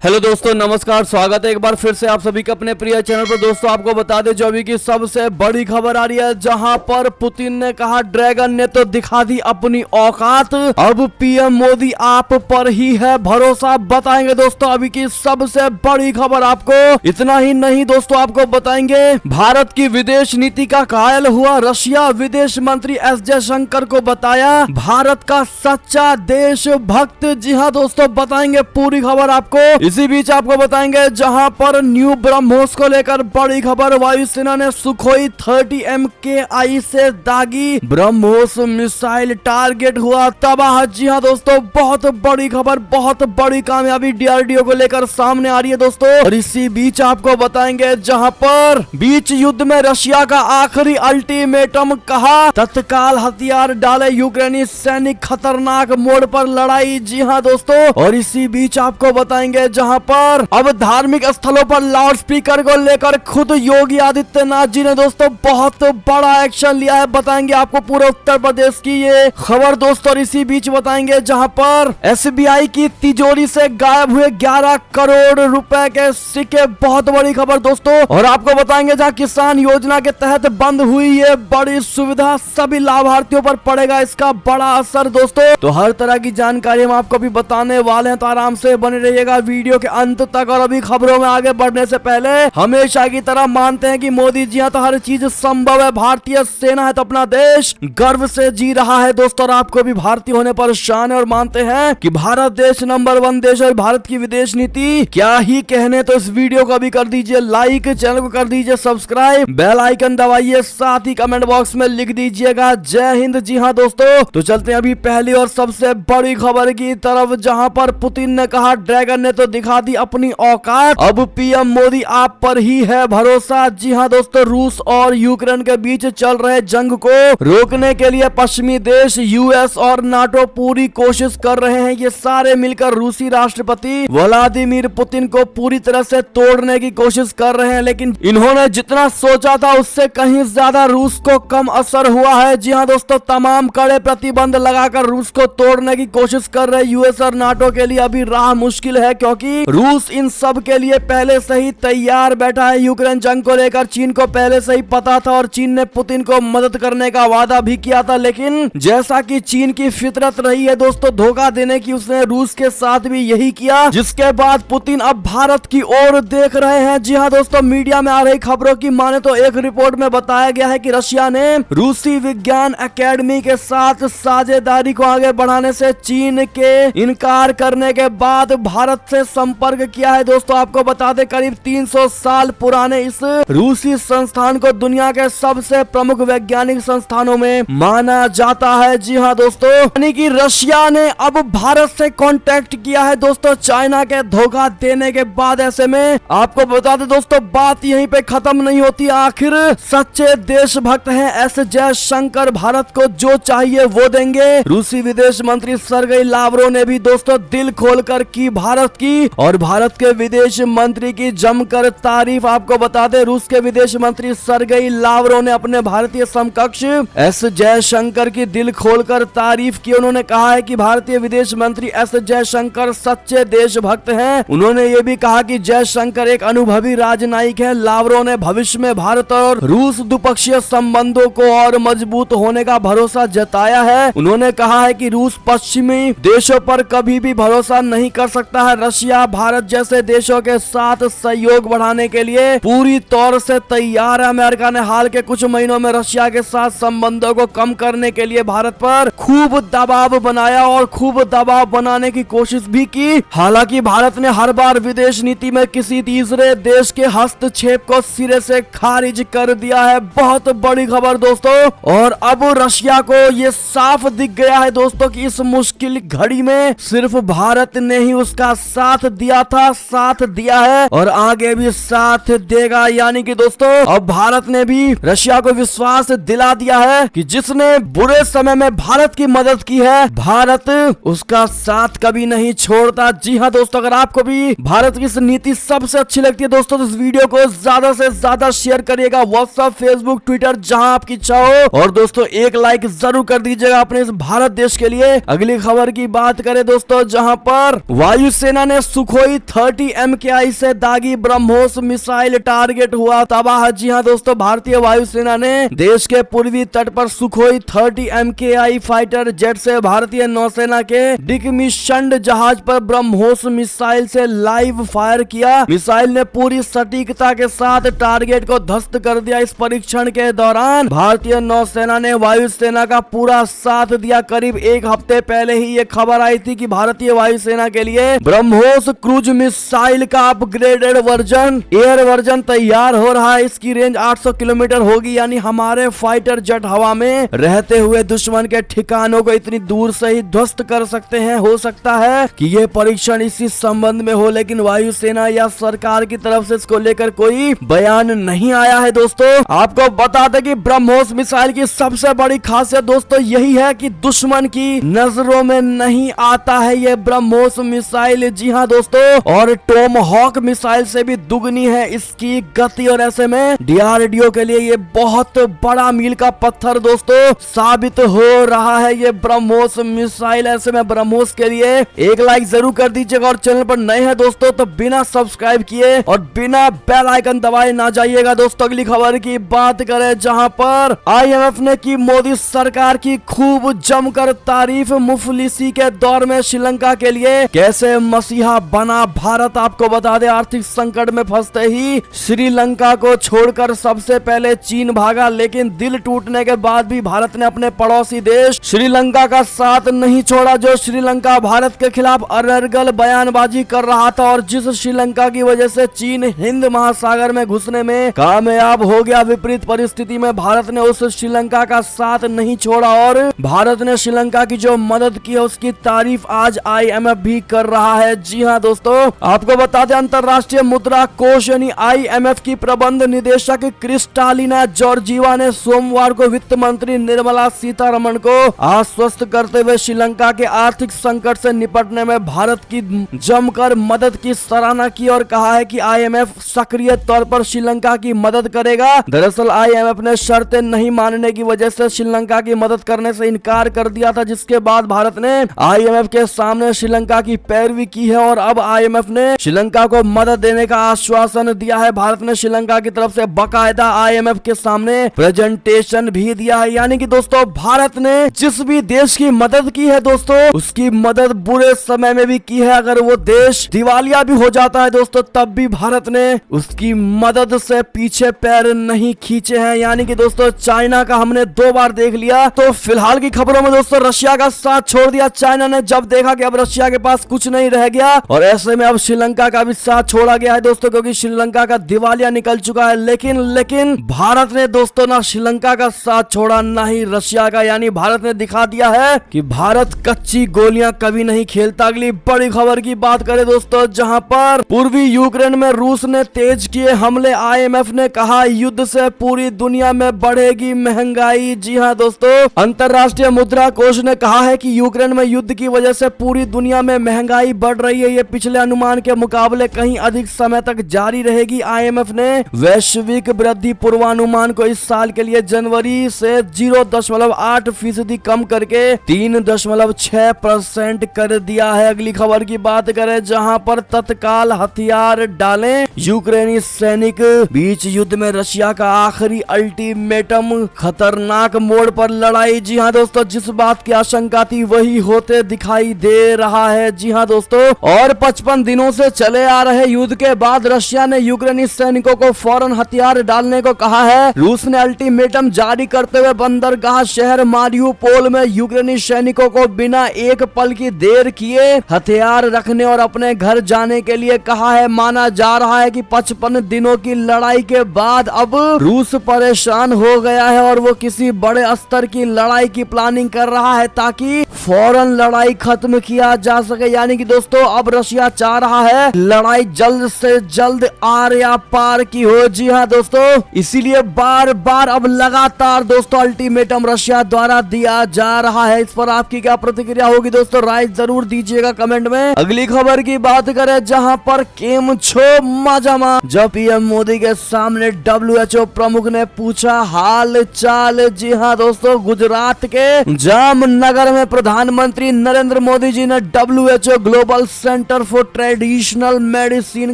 Hello दोस्तों, नमस्कार। स्वागत है एक बार फिर से आप सभी के अपने प्रिय चैनल पर। दोस्तों आपको बता दें जो अभी की सबसे बड़ी खबर आ रही है, जहां पर पुतिन ने कहा ड्रैगन ने तो दिखा दी अपनी औकात, अब पीएम मोदी आप पर ही है भरोसा। बताएंगे दोस्तों अभी की सबसे बड़ी खबर आपको। इतना ही नहीं दोस्तों, आपको बताएंगे भारत की विदेश नीति का कायल हुआ रशिया। विदेश मंत्री एस जयशंकर को बताया भारत का सच्चा देशभक्त। जी हाँ दोस्तों, बताएंगे पूरी खबर आपको। इसी बीच आपको बताएंगे जहां पर न्यू ब्रह्मोस को लेकर बड़ी खबर। वायुसेना ने सुखोई 30 MKI से दागी ब्रह्मोस मिसाइल, टारगेट हुआ तबाह। जी हाँ दोस्तों, बहुत बड़ी खबर, बहुत बड़ी कामयाबी DRDO को लेकर सामने आ रही है दोस्तों। और इसी बीच आपको बताएंगे जहां पर बीच युद्ध में रशिया का आखिरी अल्टीमेटम, कहा तत्काल हथियार डाले यूक्रेनी सैनिक, खतरनाक मोड़ पर लड़ाई। जी हाँ दोस्तों, और इसी बीच आपको बताएंगे जहां पर अब धार्मिक स्थलों पर लाउड स्पीकर को लेकर खुद योगी आदित्यनाथ जी ने दोस्तों बहुत बड़ा एक्शन लिया है। बताएंगे आपको पूरे उत्तर प्रदेश की ये खबर दोस्तों। और इसी बीच बताएंगे जहां पर SBI की तिजोरी से गायब हुए 11 करोड़ रुपए के सिक्के, बहुत बड़ी खबर दोस्तों। और आपको बताएंगे जहां किसान योजना के तहत बंद हुई ये बड़ी सुविधा, सभी लाभार्थियों पर पड़ेगा इसका बड़ा असर दोस्तों। तो हर तरह की जानकारी हम आपको भी बताने वाले हैं, तो आराम से बने रहिएगा वीडियो के अंत तक। और अभी खबरों में आगे बढ़ने से पहले हमेशा की तरह मानते हैं कि मोदी जी तो हर चीज संभव है। भारतीय सेना है तो अपना देश गर्व से जी रहा है दोस्तों, और आपको भी भारतीय होने पर शान है। और मानते हैं कि भारत देश नंबर 1 देश है। भारत की विदेश नीति क्या ही कहने, तो इस वीडियो को भी कर दीजिए लाइक, चैनल को कर दीजिए सब्सक्राइब, बेल आइकन दबाइए, साथ ही कमेंट बॉक्स में लिख दीजिएगा जय हिंद। जी हाँ दोस्तों, तो चलते हैं अभी पहली और सबसे बड़ी खबर की तरफ, जहां पर पुतिन ने कहा ड्रैगन ने तो दिखा दी अपनी औकात, अब पीएम मोदी आप पर ही है भरोसा। जी हाँ दोस्तों, रूस और यूक्रेन के बीच चल रहे जंग को रोकने के लिए पश्चिमी देश US और नाटो पूरी कोशिश कर रहे हैं। ये सारे मिलकर रूसी राष्ट्रपति व्लादिमीर पुतिन को पूरी तरह से तोड़ने की कोशिश कर रहे हैं, लेकिन इन्होंने जितना सोचा था उससे कहीं ज्यादा रूस को कम असर हुआ है। जी हाँ दोस्तों, तमाम कड़े प्रतिबंध लगाकर रूस को तोड़ने की कोशिश कर रहे US और नाटो के लिए अभी राह मुश्किल है, क्योंकि रूस इन सब के लिए पहले से ही तैयार बैठा है। यूक्रेन जंग को लेकर चीन को पहले से ही पता था और चीन ने पुतिन को मदद करने का वादा भी किया था, लेकिन जैसा कि चीन की फितरत रही है दोस्तों धोखा देने की, उसने रूस के साथ भी यही किया, जिसके बाद पुतिन अब भारत की ओर देख रहे हैं। जी हाँ दोस्तों, मीडिया में आ रही खबरों की माने तो एक रिपोर्ट में बताया गया है कि रशिया ने रूसी विज्ञान अकेडमी के साथ साझेदारी को आगे बढ़ाने से चीन के इनकार करने के बाद भारत से संपर्क किया है दोस्तों। आपको बता दें करीब 300 साल पुराने इस रूसी संस्थान को दुनिया के सबसे प्रमुख वैज्ञानिक संस्थानों में माना जाता है। जी हाँ दोस्तों, यानी कि रशिया ने अब भारत से कांटेक्ट किया है दोस्तों, चाइना के धोखा देने के बाद। ऐसे में आपको बता दें दोस्तों, बात यहीं पे खत्म नहीं होती। आखिर सच्चे देशभक्त हैं एस जयशंकर, भारत को जो चाहिए वो देंगे। रूसी विदेश मंत्री सर्गेई लावरोव ने भी दोस्तों दिल खोलकर की भारत की और भारत के विदेश मंत्री की जमकर तारीफ। आपको बता दें रूस के विदेश मंत्री सर्गेई लावरोव ने अपने भारतीय समकक्ष एस जयशंकर की दिल खोलकर तारीफ की। उन्होंने कहा है कि भारतीय विदेश मंत्री एस जयशंकर सच्चे देशभक्त हैं। उन्होंने ये भी कहा कि जयशंकर एक अनुभवी राजनयिक है। लावरोव ने भविष्य में भारत और रूस द्विपक्षीय संबंधों को और मजबूत होने का भरोसा जताया है। उन्होंने कहा है कि रूस पश्चिमी देशों पर कभी भी भरोसा नहीं कर सकता है। रशिया भारत जैसे देशों के साथ सहयोग बढ़ाने के लिए पूरी तौर से तैयार है। अमेरिका ने हाल के कुछ महीनों में रशिया के साथ संबंधों को कम करने के लिए भारत पर खूब दबाव बनाया और खूब दबाव बनाने की कोशिश भी की। हालांकि भारत ने हर बार विदेश नीति में किसी तीसरे देश के हस्तक्षेप को सिरे से खारिज कर दिया है। बहुत बड़ी खबर दोस्तों, और अब रशिया को ये साफ दिख गया है दोस्तों कि इस मुश्किल घड़ी में सिर्फ भारत ने ही उसका साथ दिया था, साथ दिया है और आगे भी साथ देगा। यानी कि दोस्तों अब भारत ने भी रशिया को विश्वास दिला दिया है कि जिसने बुरे समय में भारत की मदद की है, भारत उसका साथ कभी नहीं छोड़ता। जी हाँ दोस्तों, अगर आपको भी भारत की इस नीति सबसे अच्छी लगती है दोस्तों, तो इस वीडियो को ज्यादा से ज्यादा शेयर करिएगा व्हाट्सएप, फेसबुक, ट्विटर, जहां आपकी इच्छा हो। और दोस्तों एक लाइक जरूर कर दीजिएगा अपने इस भारत देश के लिए। अगली खबर की बात करें दोस्तों, जहां पर वायुसेना ने सुखोई 30 MKI से दागी ब्रह्मोस मिसाइल टारगेट हुआ तबाह। जी हां दोस्तों, भारतीय वायुसेना ने देश के पूर्वी तट पर सुखोई 30 MKI फाइटर जेट से भारतीय नौसेना के डिकमिशन्ड जहाज पर ब्रह्मोस मिसाइल से लाइव फायर किया। मिसाइल ने पूरी सटीकता के साथ टारगेट को ध्वस्त कर दिया। इस परीक्षण के दौरान भारतीय नौसेना ने वायुसेना का पूरा साथ दिया। करीब एक हफ्ते पहले ही ये खबर आई थी कि भारतीय वायुसेना के लिए ब्रह्मोस क्रूज मिसाइल का अपग्रेडेड वर्जन एयर वर्जन तैयार हो रहा है। इसकी रेंज 800 किलोमीटर होगी, यानी हमारे फाइटर जेट हवा में रहते हुए दुश्मन के ठिकानों को इतनी दूर से ही ध्वस्त कर सकते हैं। हो सकता है कि ये परीक्षण इसी संबंध में हो, लेकिन वायुसेना या सरकार की तरफ से इसको लेकर कोई बयान नहीं आया है। दोस्तों आपको बता दें कि ब्रह्मोस मिसाइल की सबसे बड़ी खासियत दोस्तों यही है कि दुश्मन की नजरों में नहीं आता है ये ब्रह्मोस मिसाइल। जी हाँ दोस्तों, और टोमहॉक मिसाइल से भी दुगनी है इसकी गति, और ऐसे में DRDO के लिए ये बहुत बड़ा मील का पत्थर दोस्तों साबित हो रहा है ये ब्रह्मोस मिसाइल। ऐसे में ब्रह्मोस के लिए एक लाइक जरूर कर दीजिएगा, और चैनल पर नए हैं दोस्तों तो बिना सब्सक्राइब किए और बिना बेल आइकन दबाए ना जाइएगा। दोस्तों अगली खबर की बात करें, जहां पर IMF ने की मोदी सरकार की खूब जमकर तारीफ। मुफलिसी के दौर में श्रीलंका के लिए कैसे मसीहा बना भारत। आपको बता दें, आर्थिक संकट में फंसते ही श्रीलंका को छोड़कर सबसे पहले चीन भागा, लेकिन दिल टूटने के बाद भी भारत ने अपने पड़ोसी देश श्रीलंका का साथ नहीं छोड़ा। जो श्रीलंका भारत के खिलाफ अनर्गल बयानबाजी कर रहा था, और जिस श्रीलंका की वजह से चीन हिंद महासागर में घुसने में कामयाब हो गया। विपरीत परिस्थिति में भारत ने उस श्रीलंका का साथ नहीं छोड़ा, और भारत ने श्रीलंका की जो मदद की है उसकी तारीफ आज IMF भी कर रहा है। जी हाँ दोस्तों, आपको बता दें अंतरराष्ट्रीय मुद्रा कोष यानी IMF की प्रबंध निदेशक क्रिस्टालिना जॉर्जीवा ने सोमवार को वित्त मंत्री निर्मला सीतारमण को आश्वस्त करते हुए श्रीलंका के आर्थिक संकट से निपटने में भारत की जमकर मदद की सराहना की, और कहा है कि IMF सक्रिय तौर पर श्रीलंका की मदद करेगा। दरअसल IMF ने शर्तें नहीं मानने की वजह से श्रीलंका की मदद करने से इनकार कर दिया था, जिसके बाद भारत ने IMF के सामने श्रीलंका की पैरवी की है, और अब IMF ने श्रीलंका को मदद देने का आश्वासन दिया है। भारत ने श्रीलंका की तरफ से बाकायदा IMF के सामने प्रेजेंटेशन भी दिया है। यानी कि दोस्तों भारत ने जिस भी देश की मदद की है दोस्तों, उसकी मदद बुरे समय में भी की है। अगर वो देश दिवालिया भी हो जाता है दोस्तों, तब भी भारत ने उसकी मदद से पीछे पैर नहीं खींचे हैं। यानी कि दोस्तों चाइना का हमने 2 बार देख लिया, तो फिलहाल की खबरों में दोस्तों रशिया का साथ छोड़ दिया चाइना ने, जब देखा कि अब रशिया के पास कुछ नहीं रह गया, और ऐसे में अब श्रीलंका का भी साथ छोड़ा गया है दोस्तों, क्योंकि श्रीलंका का दिवालिया निकल चुका है। लेकिन भारत ने दोस्तों ना श्रीलंका का साथ छोड़ा ना ही रशिया का, यानी भारत ने दिखा दिया है कि भारत कच्ची गोलियां कभी नहीं खेलता। अगली बड़ी खबर की बात करें दोस्तों, जहां पर पूर्वी यूक्रेन में रूस ने तेज किए हमले। IMF ने कहा युद्ध से पूरी दुनिया में बढ़ेगी महंगाई। जी हाँ दोस्तों, अंतरराष्ट्रीय मुद्रा कोष ने कहा है कि यूक्रेन में युद्ध की वजह से पूरी दुनिया में महंगाई बढ़ रही है। ये पिछले अनुमान के मुकाबले कहीं अधिक समय तक जारी रहेगी। IMF ने वैश्विक वृद्धि पूर्वानुमान को इस साल के लिए जनवरी से 0.8% कम करके 3.6% कर दिया है। अगली खबर की बात करें, जहां पर तत्काल हथियार डालें यूक्रेनी सैनिक। बीच युद्ध में रशिया का आखिरी अल्टीमेटम, खतरनाक मोड़ पर लड़ाई। जी हाँ दोस्तों, जिस बात की आशंका थी वही होते दिखाई दे रहा है। जी हाँ दोस्तों, और 55 दिनों से चले आ रहे युद्ध के बाद रशिया ने यूक्रेनी सैनिकों को फौरन हथियार डालने को कहा है। रूस ने अल्टीमेटम जारी करते हुए बंदरगाह शहर मारियुपोल में यूक्रेनी सैनिकों को बिना एक पल की देर किए हथियार रखने और अपने घर जाने के लिए कहा है। माना जा रहा है कि 55 दिनों की लड़ाई के बाद अब रूस परेशान हो गया है, और वो किसी बड़े स्तर की लड़ाई की प्लानिंग कर रहा है ताकि फौरन लड़ाई खत्म किया जा सके। यानी कि दोस्तों अब रशिया चाह रहा है लड़ाई जल्द से जल्द आर या पार की हो। जी हाँ दोस्तों, इसीलिए बार बार अब लगातार दोस्तों अल्टीमेटम रशिया द्वारा दिया जा रहा है। इस पर आपकी क्या प्रतिक्रिया होगी दोस्तों, राय जरूर दीजिएगा कमेंट में। अगली खबर की बात करें, जहां पर केम छो माजामा, जब PM मोदी के सामने WHO प्रमुख ने पूछा हाल चाल। जी हाँ दोस्तों, गुजरात के जामनगर में प्रधानमंत्री नरेंद्र मोदी जी ने WHO global centre for traditional medicine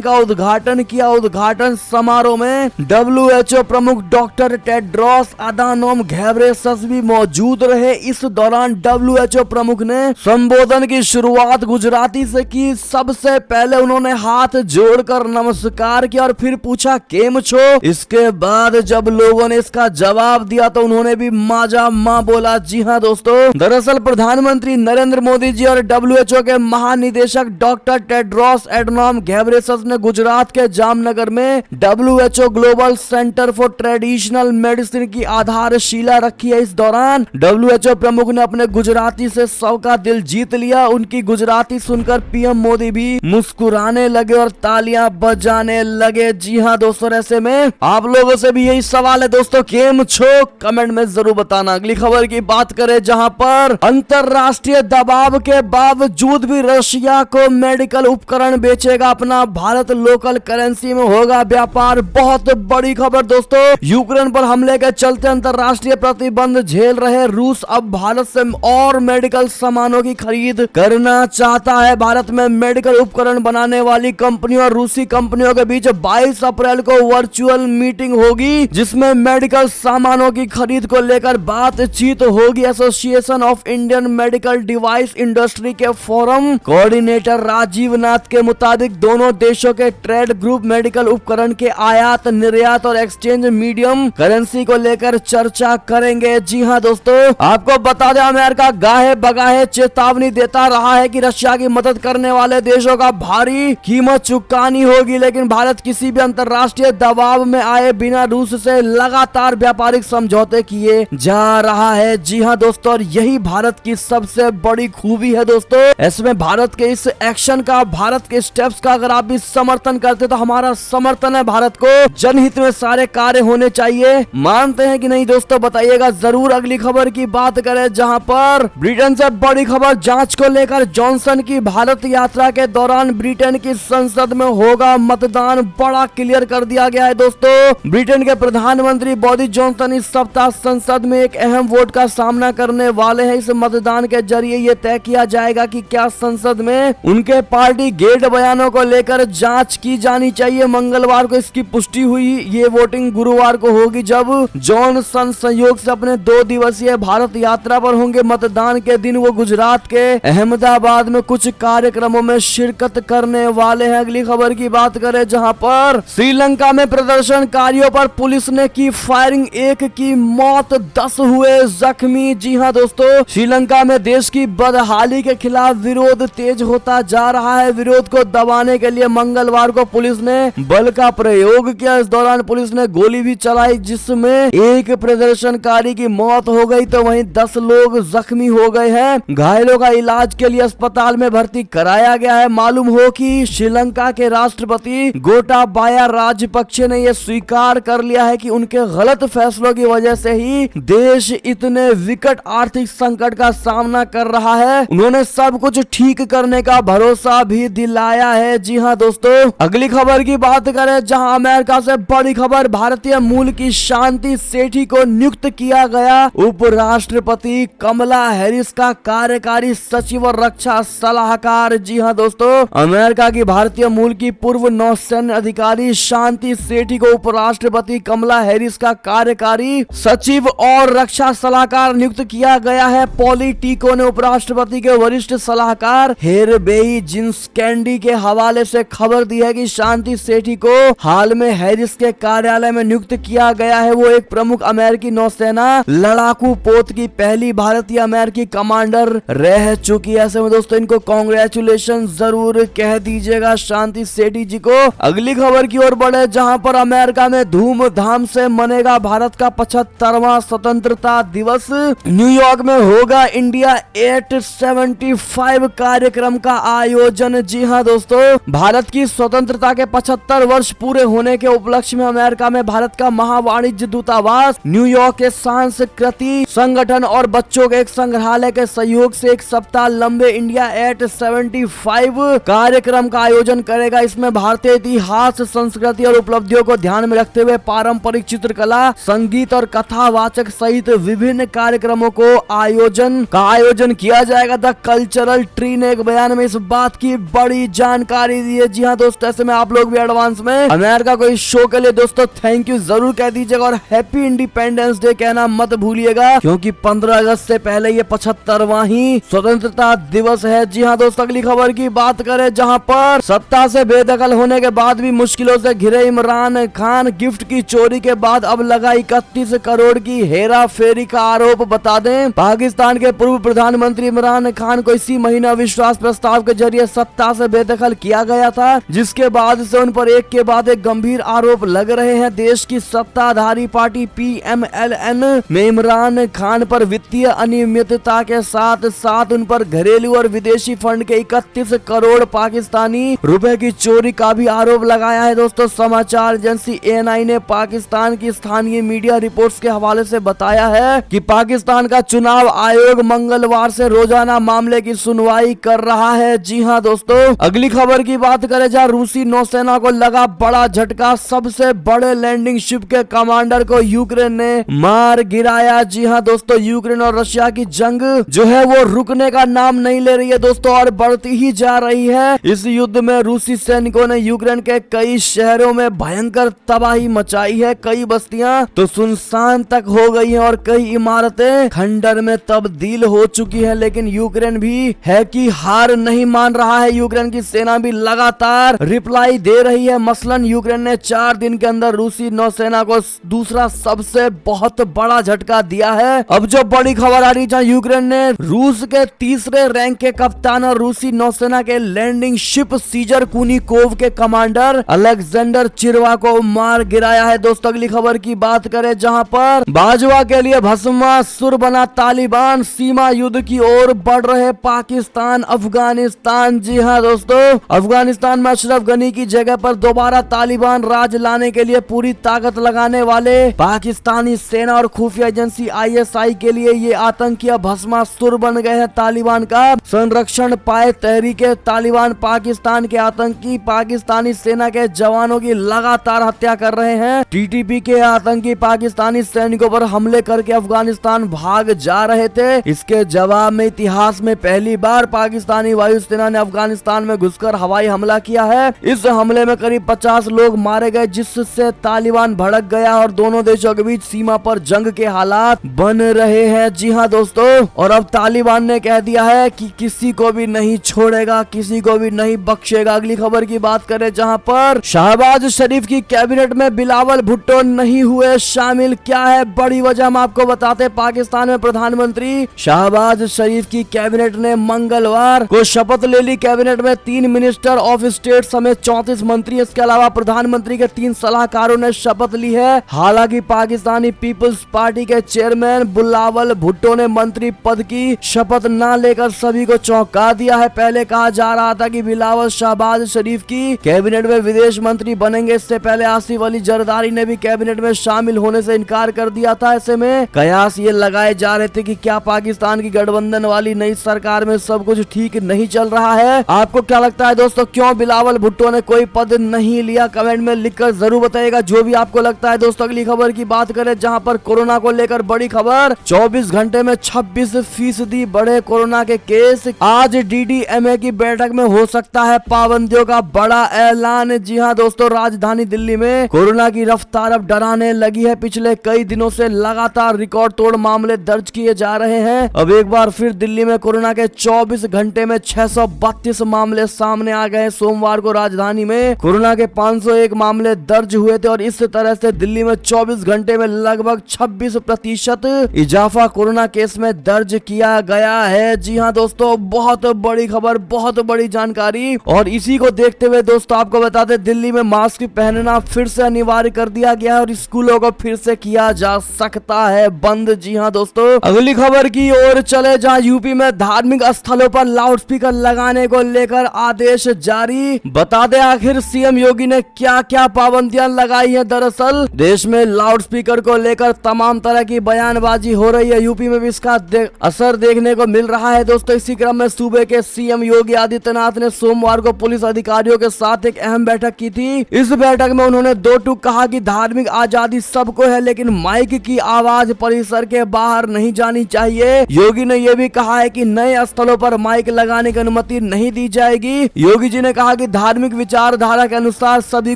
का उद्घाटन किया। उद्घाटन समारोह में WHO प्रमुख डॉक्टर टेड्रोस अधानोम घेब्रेयेसस भी मौजूद रहे। इस दौरान WHO प्रमुख ने संबोधन की शुरुआत गुजराती से की। सबसे पहले उन्होंने हाथ जोड़कर नमस्कार किया और फिर पूछा केम छो। इसके बाद जब लोगों ने इसका जवाब दिया तो उन्होंने भी माजा माँ बोला। जी हाँ दोस्तों, दरअसल प्रधानमंत्री नरेंद्र मोदी जी और WHO के महानिदेशक डॉक्टर टेड्रोस एडनॉम घेब्रेयेसस ने गुजरात के जामनगर में WHO global centre for traditional medicine की आधारशिला रखी है। इस दौरान WHO प्रमुख ने अपने गुजराती से सबका दिल जीत लिया। उनकी गुजराती सुनकर PM मोदी भी मुस्कुराने लगे और तालियां बजाने लगे। जी हाँ दोस्तों, ऐसे में आप लोगों से भी यही सवाल है दोस्तों, केम छो, कमेंट में जरूर बताना। अगली खबर की बात करें, जहां पर अंतरराष्ट्रीय दबाव के बावजूद भी रशिया को मेडिकल उपकरण बेचेगा अपना भारत, लोकल करेंसी में होगा व्यापार। बहुत बड़ी खबर दोस्तों, यूक्रेन पर हमले के चलते अंतरराष्ट्रीय प्रतिबंध झेल रहे रूस अब भारत से और मेडिकल सामानों की खरीद करना चाहता है। भारत में मेडिकल उपकरण बनाने वाली कंपनियों और रूसी कंपनियों के बीच 22 अप्रैल को वर्चुअल मीटिंग होगी, जिसमें मेडिकल सामानों की खरीद को लेकर बातचीत होगी। Association of Indian medical device industry के फोरम कोऑर्डिनेटर राजीव नाथ के मुताबिक दोनों देशों के ट्रेड ग्रुप मेडिकल उपकरण के आयात, निर्यात और एक्सचेंज मीडियम करेंसी को लेकर चर्चा करेंगे। जी हाँ दोस्तों, आपको बता दें, अमेरिका गाहे बगाहे चेतावनी देता रहा है कि रशिया की मदद करने वाले देशों का भारी कीमत चुकानी होगी, लेकिन भारत किसी भी अंतरराष्ट्रीय दबाव में आए बिना रूस से लगातार व्यापारिक समझौते किए जा रहा है। जी हाँ दोस्तों, और यही भारत की सबसे बड़ी खूबी है दोस्तों। इसमें भारत के इस एक्शन का, भारत के स्टेप्स का अगर आप भी समर्थन करते तो हमारा समर्थन है। भारत को जनहित में सारे कार्य होने चाहिए। मानते हैं कि नहीं दोस्तों, बताइएगा जरूर। अगली खबर की बात करें, जहां पर ब्रिटेन से बड़ी खबर, जांच को लेकर जॉनसन की भारत यात्रा के दौरान ब्रिटेन की संसद में होगा मतदान, बड़ा क्लियर कर दिया गया है दोस्तों। ब्रिटेन के प्रधानमंत्री बोरिस जॉनसन इस सप्ताह संसद में एक अहम वोट का सामना करने वाले हैं। इस मतदान के जरिए ये तय किया जाएगा कि क्या संसद में उनके पार्टी गेट बयानों को लेकर जांच की जानी चाहिए। मंगलवार को इसकी पुष्टि हुई। ये वोटिंग गुरुवार को होगी, जब जॉनसन संयोग से अपने 2 दिवसीय भारत यात्रा पर होंगे। मतदान के दिन वो गुजरात के अहमदाबाद में कुछ कार्यक्रमों में शिरकत करने वाले हैं। अगली खबर की बात करें, जहां पर श्रीलंका में प्रदर्शनकारियों पर पुलिस ने की फायरिंग, 1 की मौत, 10 हुए जख्मी। जी हाँ दोस्तों, श्रीलंका में देश की बदहाली के खिलाफ विरोध तेज होता जा रहा है। विरोध को दबाने के लिए मंगलवार को पुलिस ने बल का प्रयोग किया। इस दौरान पुलिस ने गोली भी चलाई, जिसमें 1 प्रदर्शनकारी की मौत हो गई तो वहीं 10 लोग जख्मी हो गए हैं। घायलों का इलाज के लिए अस्पताल में भर्ती कराया गया है। मालूम हो कि श्रीलंका के राष्ट्रपति गोटाबाया राजपक्षे ने यह स्वीकार कर लिया है कि उनके गलत फैसलों की वजह से ही देश इतने विकट आर्थिक संकट का सामना कर रहा है। उन्होंने सब कुछ ठीक करने का भरोसा भी दिलाया है। जी हाँ दोस्तों, अगली खबर की बात करें, जहां अमेरिका से बड़ी खबर, भारतीय मूल की शांति सेठी को नियुक्त किया गया उपराष्ट्रपति कमला हैरिस का कार्यकारी सचिव और रक्षा सलाहकार। जी हाँ दोस्तों, अमेरिका की भारतीय मूल की पूर्व नौसैन्य अधिकारी शांति सेठी को उपराष्ट्रपति कमला हैरिस का कार्यकारी सचिव और रक्षा सलाहकार नियुक्त किया गया है। पॉलिटिको ने उपराष्ट्रपति के वरिष्ठ सलाहकार हेरबेई जिन्सकैंडी के हवाले से खबर दी है कि शांति सेठी को हाल में हैरिस के कार्यालय में नियुक्त किया गया है। वो एक प्रमुख अमेरिकी नौसेना लड़ाकू पोत की पहली भारतीय अमेरिकी कमांडर रह चुकी है। ऐसे में दोस्तों, इनको कांग्रेचुलेशन जरूर कह दीजिएगा शांति सेठी जी को। अगली खबर की ओर बढ़े, जहां पर अमेरिका में धूमधाम से मनेगा भारत का 75वां स्वतंत्रता दिवस। न्यूयॉर्क में होगा इंडिया 875 कार्यक्रम का आयोजन। जी हाँ दोस्तों, भारत की स्वतंत्रता के 75 वर्ष पूरे होने के उपलक्ष्य में अमेरिका में भारत का महावाणिज्य दूतावास, न्यूयॉर्क के सांस्कृतिक संगठन और बच्चों के एक संग्रहालय के सहयोग से एक सप्ताह लंबे इंडिया 875 कार्यक्रम का आयोजन करेगा। इसमें भारतीय इतिहास, संस्कृति और उपलब्धियों को ध्यान में रखते हुए पारंपरिक चित्रकला, संगीत और कथावाचक सहित विभिन्न कार्यक्रमों को आयोजन किया जाएगा। द कल्चरल ट्री ने एक बयान में इस बात की बड़ी जानकारी दी है। जी हाँ दोस्तों, ऐसे में आप लोग भी एडवांस में अमेरिका को इस शो के लिए दोस्तों थैंक यू जरूर कह दीजिएगा और हैप्पी इंडिपेंडेंस डे कहना मत भूलिएगा, क्योंकि 15 अगस्त से पहले ये 75वां ही स्वतंत्रता दिवस है। जी हाँ दोस्तों, अगली खबर की बात करें, जहाँ पर सत्ता से बेदखल होने के बाद भी मुश्किलों से घिरे इमरान खान गिफ्ट की चोरी के बाद अब लगा 31 करोड़ की हेरा फेरी का आरोप। बता दें, पाकिस्तान के पूर्व प्रधानमंत्री इमरान खान को इसी महीना अविश्वास प्रस्ताव के जरिए सत्ता से बेदखल किया गया था, जिसके बाद से उन पर एक के बाद एक गंभीर आरोप लग रहे हैं। देश की सत्ताधारी पार्टी PMLN में इमरान खान पर वित्तीय अनियमितता के साथ साथ उन पर घरेलू और विदेशी फंड के 31 करोड़ पाकिस्तानी रुपए की चोरी का भी आरोप लगाया है। दोस्तों, समाचार एजेंसी ANI ने पाकिस्तान की स्थानीय मीडिया रिपोर्ट्स के हवाले से बताया है कि पाकिस्तान का चुनाव आयोग मंगलवार से रोजाना मामले की सुनवाई कर रहा है। जी हाँ दोस्तों, अगली खबर की बात करें, जहाँ रूसी नौसेना को लगा बड़ा झटका, सबसे बड़े लैंडिंग शिप के कमांडर को यूक्रेन ने मार गिराया। जी हाँ दोस्तों, यूक्रेन और रशिया की जंग जो है वो रुकने का नाम नहीं ले रही है दोस्तों, और बढ़ती ही जा रही है। इस युद्ध में रूसी सैनिकों ने यूक्रेन के कई शहरों में भयंकर तबाही मचाई है। कई बस्तियां तो सुनसान तक हो गई हैं और कई इमारतें खंडर में तब्दील हो चुकी है। लेकिन यूक्रेन भी है कि हार नहीं मान रहा है। यूक्रेन की सेना भी लगातार रिप्लाई दे रही है। मसलन यूक्रेन ने 4 दिन के अंदर रूसी नौसेना को दूसरा सबसे बहुत बड़ा झटका दिया है। अब जो बड़ी खबर आ रही है, जहाँ यूक्रेन ने रूस के तीसरे रैंक के कप्तान और रूसी नौसेना के लैंडिंग शिप सीजर कुनिकोव के कमांडर अलेक्जेंडर चिरवा को मार गिराया है। दोस्तों, अगली खबर की बात करें, जहां पर बाजवा के लिए भस्मासुर बना तालिबान, सीमा युद्ध की ओर बढ़ रहे पाकिस्तान अफगानिस्तान। जी हाँ दोस्तों, अफगानिस्तान में अशरफ गनी की जगह पर दोबारा तालिबान राज लाने के लिए पूरी ताकत लगाने वाले पाकिस्तानी सेना और खुफिया एजेंसी ISI के लिए ये आतंकी भस्मासुर बन गए हैं। तालिबान का संरक्षण पाए तहरीके तालिबान पाकिस्तान के आतंकी पाकिस्तानी सेना के जवानों की लगातार हत्या कर रहे हैं। TTP के आतंकी पाकिस्तानी सैनिकों पर हमले करके अफगानिस्तान भाग जा रहे थे। इसके जवाब में इतिहास में पहली बार पाकिस्तानी वायुसेना ने अफगानिस्तान में घुसकर हवाई हमला किया है। इस हमले में करीब 50 लोग मारे गए, जिससे तालिबान भड़क गया और दोनों देशों के बीच सीमा पर जंग के हालात बन रहे हैं। जी हाँ दोस्तों, और अब तालिबान ने कह दिया है कि किसी को भी नहीं छोड़ेगा, किसी को भी नहीं बख्शेगा। अगली खबर की बात करें, जहां पर शहबाज शरीफ की कैबिनेट में बिलावल भुट्टो नहीं हुए शामिल। क्या है बड़ी वजह, हम आपको बताते। पाकिस्तान में प्रधानमंत्री शहबाज शरीफ की कैबिनेट ने मंगलवार को शपथ ले ली। कैबिनेट में 3 मिनिस्टर ऑफ स्टेट समेत 34 मंत्री, इसके अलावा प्रधानमंत्री के 3 सलाहकारों ने शपथ ली है। हालांकि पाकिस्तानी पीपल्स पार्टी के चेयरमैन बिलावल भुट्टो ने मंत्री पद की शपथ न लेकर सभी को चौंका दिया है। पहले कहा जा रहा था कि बिलावल शहबाज शरीफ की कैबिनेट में विदेश मंत्री बनेंगे। इससे पहले आसिफ अली जरदारी ने भी कैबिनेट में शामिल होने से इनकार कर दिया था। ऐसे में कयास ये लगाए जा रहे थे कि क्या पाकिस्तान की गठबंधन वाली नई सरकार में सब कुछ ठीक नहीं चल रहा है। आपको क्या लगता है दोस्तों, क्यों बिलावल भुट्टो ने कोई पद नहीं लिया? कमेंट में लिखकर जरूर बताइएगा जो भी आपको लगता है। दोस्तों, अगली खबर की बात करें, जहां पर कोरोना को लेकर बड़ी खबर, 24 घंटे में 26% बढ़े कोरोना के केस। आज DDMA की बैठक में हो सकता है पाबंदियों का बड़ा ऐलान। जी हाँ दोस्तों, राजधानी दिल्ली में कोरोना की रफ्तार अब डराने लगी है। पिछले कई दिनों से लगातार रिकॉर्ड तोड़ मामले दर्ज किए जा रहे हैं। अब एक बार फिर दिल्ली में कोरोना के 24 घंटे में 632 मामले सामने आ गए। सोमवार को राजधानी में कोरोना के 501 मामले दर्ज हुए थे और इस तरह से दिल्ली में 24 घंटे में लगभग 26% इजाफा कोरोना केस में दर्ज किया गया है। जी हाँ दोस्तों, बहुत बड़ी खबर, बहुत बड़ी जानकारी। और इसी को देखते हुए दोस्तों आपको बता दें, दिल्ली में मास्क पहनना फिर से अनिवार्य कर दिया गया है और स्कूलों को फिर से किया जा सकता है बंद। जी हाँ दोस्तों, अगली खबर की ओर चले, जहां यूपी में धार्मिक स्थलों पर लाउडस्पीकर लगाने को लेकर आदेश जारी। बता दें आखिर CM योगी ने क्या क्या पाबंदियां लगाई है। दरअसल देश में लाउडस्पीकर को लेकर तमाम तरह की बयानबाजी हो रही है। यूपी में भी इसका असर देखने को मिल रहा है। दोस्तों, इसी क्रम में सूबे के CM योगी आदित्यनाथ ने सोमवार को पुलिस अधिकारियों के साथ एक अहम बैठक की थी। इस बैठक में उन्होंने 2 टूक कहा कि धार्मिक आजादी सबको है, लेकिन माइक की आवाज परिसर के बाहर नहीं जानी चाहिए। योगी ने यह भी कहा है कि नए स्थलों पर माइक लगाने की अनुमति अनुमति नहीं दी जाएगी। योगी जी ने कहा कि धार्मिक विचारधारा के अनुसार सभी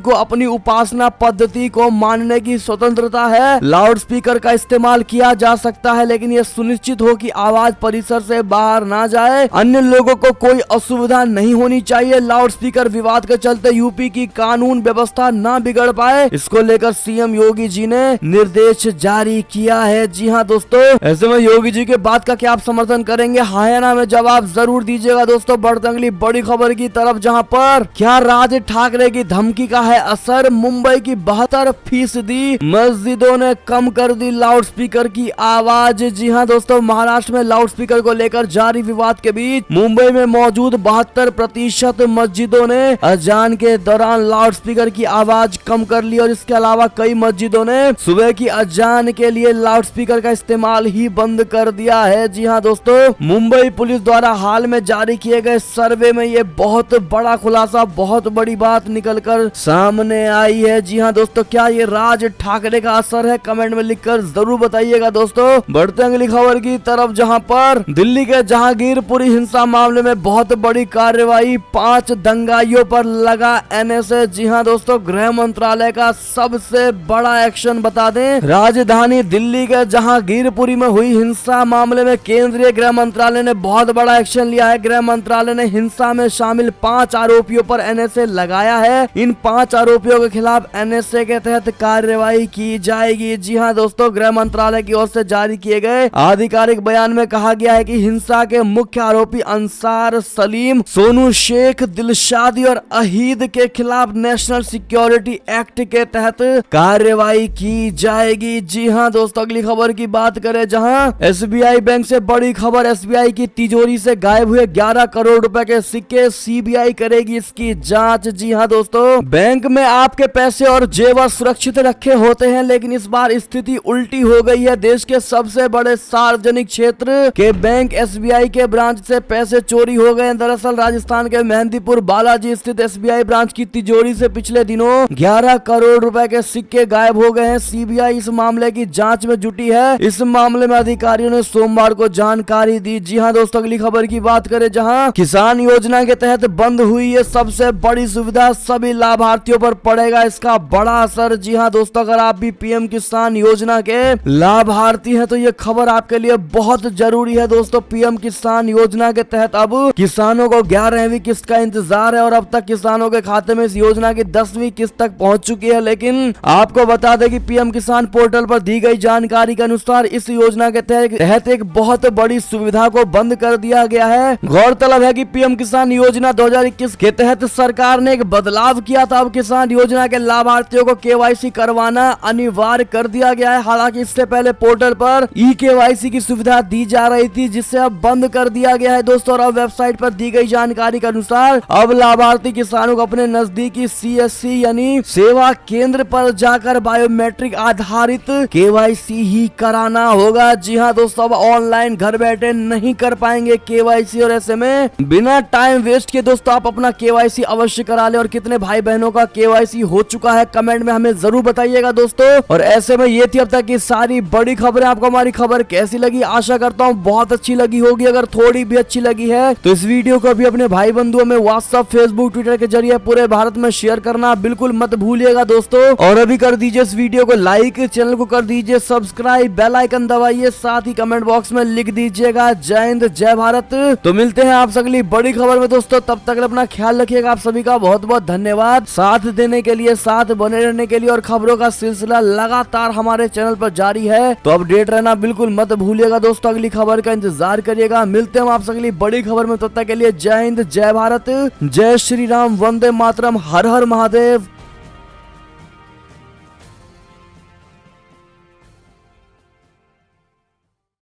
को अपनी उपासना पद्धति को मानने की स्वतंत्रता है। लाउड स्पीकर का इस्तेमाल किया जा सकता है, लेकिन यह सुनिश्चित हो कि आवाज परिसर से बाहर ना जाए, अन्य लोगों को कोई असुविधा नहीं होनी चाहिए। लाउड स्पीकर विवाद के चलते यूपी की कानून व्यवस्था ना बिगड़ पाए, इसको लेकर सीएम योगी जी ने निर्देश जारी किया है। जी हाँ दोस्तों, ऐसे में योगी जी के बात का क्या आप समर्थन करेंगे? हाँ या ना में जवाब जरूर दीजिएगा दोस्तों। बढ़ते अगली बड़ी खबर की तरफ, जहां पर क्या राज ठाकरे की धमकी का है असर? मुंबई की 72% मस्जिदों ने कम कर दी लाउड स्पीकर की आवाज। जी हाँ दोस्तों, महाराष्ट्र में लाउड स्पीकर को लेकर जारी विवाद के बीच मुंबई में मौजूद 72% मस्जिदों ने अजान के दौरान लाउड स्पीकर की आवाज कम कर ली और इसके अलावा कई मस्जिदों ने सुबह की अजान के लिए लाउड स्पीकर का इस्तेमाल ही बंद कर दिया है। जी हाँ दोस्तों, मुंबई पुलिस द्वारा हाल में जारी किए गए सर्वे में ये बहुत बड़ा खुलासा, बहुत बड़ी बात निकलकर सामने आई है। जी हाँ दोस्तों, क्या ये राज ठाकरे का असर है? कमेंट में लिखकर जरूर बताइएगा दोस्तों। बढ़ते अगली खबर की तरफ, जहां पर दिल्ली के जहांगीरपुरी हिंसा मामले में बहुत बड़ी कार्रवाई, 5 दंगाइयों पर लगा एनएसए। जी हाँ दोस्तों, गृह मंत्रालय का सबसे बड़ा एक्शन बता दें, राजधानी दिल्ली के जहांगीरपुरी में हुई हिंसा मामले में केंद्रीय गृह मंत्रालय ने बहुत बड़ा एक्शन लिया है। गृह मंत्रालय ने हिंसा में शामिल 5 आरोपियों पर एनएसए लगाया है। इन 5 आरोपियों के खिलाफ एनएसए के तहत कार्रवाई की जाएगी। जी हाँ दोस्तों, गृह मंत्रालय की ओर से जारी किए गए आधिकारिक बयान में कहा गया है कि हिंसा के मुख्य आरोपी अंसार सलीम, सोनू शेख, दिलशादी और अहीद के खिलाफ नेशनल सिक्योरिटी एक्ट के तहत कार्रवाई की जाएगी। जी हाँ दोस्तों, अगली खबर की बात करें, जहां एसबीआई बैंक से बड़ी खबर, एसबीआई की तिजोरी से गायब हुए 11 करोड़ रुपए के सिक्के, सीबीआई करेगी इसकी जांच। जी हाँ दोस्तों, बैंक में आपके पैसे और जेवर सुरक्षित रखे होते हैं, लेकिन इस बार स्थिति उल्टी हो गई है। देश के सबसे बड़े सार्वजनिक क्षेत्र के बैंक एसबीआई के ब्रांच से पैसे चोरी हो गए। दरअसल राजस्थान के मेहंदीपुर बालाजी स्थित एसबीआई ब्रांच की तिजोरी से पिछले दिनों 11 करोड़ रुपए के सिक्के गायब हो गए हैं। सीबीआई इस मामले की जांच में जुटी है। इस मामले में अधिकारियों ने सोमवार को जानकारी दी। जी हाँ दोस्तों, अगली खबर की बात करें, जहां किसान योजना के तहत बंद हुई ये सबसे बड़ी सुविधा सभी लाभार्थियों पर पड़ेगा इसका बड़ा असर। जी हाँ दोस्तों, अगर आप भी पीएम किसान योजना के लाभार्थी हैं तो ये खबर आपके लिए बहुत जरूरी है दोस्तों। पीएम किसान योजना के तहत अब किसानों को 11वीं किस्त का इंतजार है और अब तक किसानों के खाते में इस योजना की 10वीं किस्त तक पहुंच चुकी है। लेकिन आपको बता दें कि पीएम किसान पोर्टल पर दी गई जानकारी के अनुसार इस योजना के तहत एक बहुत बड़ी सुविधा को बंद कर दिया गया है। गौरतलब है कि पीएम किसान योजना 2021 के तहत सरकार ने एक बदलाव किया था। अब किसान योजना के लाभार्थियों को केवाईसी करवाना अनिवार्य कर दिया गया है। हालांकि इससे पहले पोर्टल पर ई केवाईसी की सुविधा दी जा रही थी, जिसे अब बंद कर दिया गया है दोस्तों। और अब वेबसाइट पर दी गई जानकारी के अनुसार अब लाभार्थी किसानों को अपने नजदीकी सीएससी यानी सेवा केंद्र पर जाकर बायोमेट्रिक आधारित केवाईसी ही कराना होगा। जी हाँ दोस्तों, अब ऑनलाइन घर बैठे नहीं कर पाएंगे केवाईसी, और ऐसे में बिना टाइम वेस्ट के दोस्तों आप अपना केवाईसी अवश्य करा ले। और कितने भाई बहनों का केवाईसी हो चुका है कमेंट में हमें जरूर बताइएगा दोस्तों। और ऐसे में ये थी अब तक की सारी बड़ी खबरें। आपको हमारी खबर कैसी लगी? आशा करता हूँ बहुत अच्छी लगी होगी। अगर थोड़ी भी अच्छी लगी है तो इस वीडियो को भी अपने भाई बंधुओं में व्हाट्सएप, फेसबुक, ट्विटर के जरिए पूरे भारत में शेयर करना बिल्कुल मत भूलिएगा दोस्तों। और अभी कर दीजिए इस वीडियो को लाइक, चैनल को कर दीजिए सब्सक्राइब, बेल आइकन दबाइए, साथ ही कमेंट बॉक्स में लिख दीजिएगा जय हिंद जय भारत। तो मिलते हैं आप अगली बड़ी खबर में दोस्तों, तब तक अपना ख्याल रखिएगा। आप सभी का बहुत बहुत धन्यवाद साथ देने के लिए, साथ बने रहने के लिए। और खबरों का सिलसिला लगातार हमारे चैनल पर जारी है, तो अपडेट रहना बिल्कुल मत भूलिएगा दोस्तों। अगली खबर का इंतजार करिएगा। मिलते हैं आप अगली बड़ी खबर में, तब तक के लिए जय हिंद जय भारत, जय श्री राम, वंदे मातरम, हर हर महादेव।